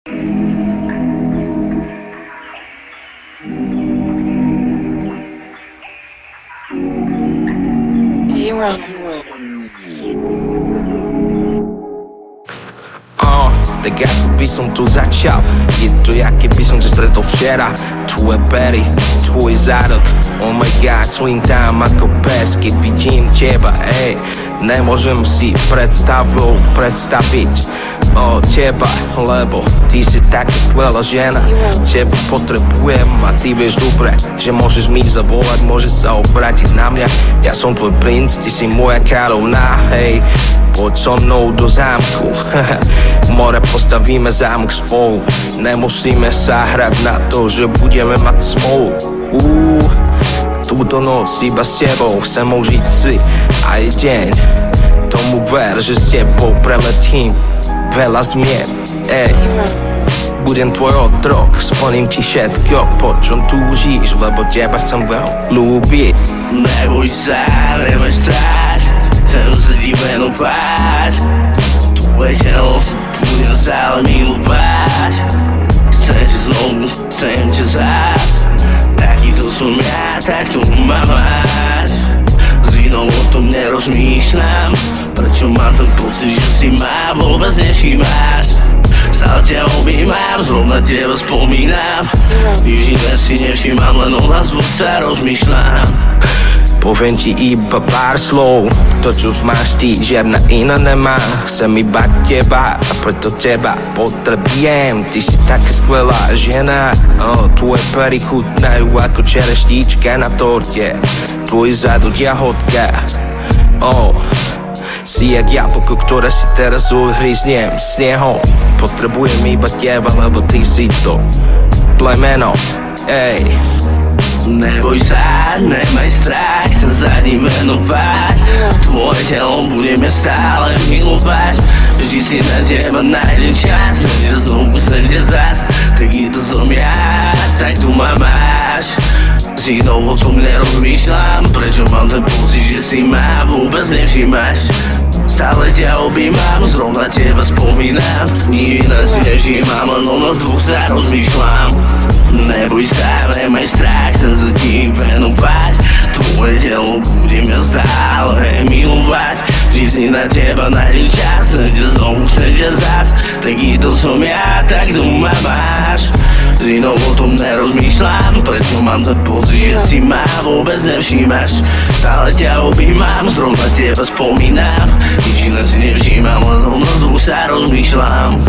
Tak jakby by som tu začal, je to jak keby som ťa stretol včera. Tvoje pery, tvoj zádok, oh my god, swing tam ako pes, keď vidím teba, ej. Nemôžem si predstaviť teba, lebo ty si taká skvelá žena. Teba potrebujem a ty vieš dobre, že môžeš mi zavolať, môžeš sa obrátiť na mňa. Ja som tvoj princ, ty si moja kráľovná, hej. Poď so mnou do zámku, more postavíme zámok spolu. Nemusíme sa hrať na to, že budeme mať smolu. Túto noc iba s tebou chcem užiť si aj deň. Tomu ver, že s tebou preletím veľa zmien, ej. Budem tvoj otrok, splním ti všetko, po čom túžíš, lebo teba chcem veľmi ľúbiť. Neboj sa, nemaj strach, chcem sa ti venovať. Tvoje telo budem stále milovať. Chcem ťa znovu, chcem ťa zás. Takýto som ja, tak to mám mať. S inou o tom nerozmýšľam, prečo mám ten pocit, že si ma vôbec nevšímaš. Stále ťa objímam, zrovna teba spomínam. Nič iné si nevšímam, len o nás dvoch sa rozmýšľam. Poviem ti iba pár slov, to čo máš ty, žiadna iná nemá. Chcem iba teba a preto teba potrebujem. Ty si taká skvelá žena, tvoje pery chutnajú ako čereštíčka na torte. Tvoj zadok jahodka, si jak jablko, ktoré si teraz uhryzniem snehom. Potrebujem iba teba, lebo ty si to plemeno, ej. Neboj sa, nemaj strach, sa za ním venovať. Tvoje telo budeme stále milovať. Vždy si na teba nájdem čas, chcem ťa znovu, chcem ťa zás. Takýto som ja, tak tu ma máš. S inou o tom nerozmýšľam, prečo mám ten pocit, že si ma vôbec nevšímaš. Stále ťa objímam, zrovna teba spomínam. Nič iné si nevšímam, len o nás dvoch sa rozmýšľam. Neboj sa, nemaj strach, chcem sa ti venovať. Tvoje telo budeme stále milovať. Vždy si na teba nájdem čas, chcem ťa znovu, chcem ťa zás. Takýto som ja, tak tu ma máš. S inou o tom nerozmýšľam, prečo mám ten pocit, že si ma vôbec nevšímaš. Stále ťa objímam, zrovna teba spomínam. Nič iné si nevšímam, len o nás dvoch sa rozmýšľam.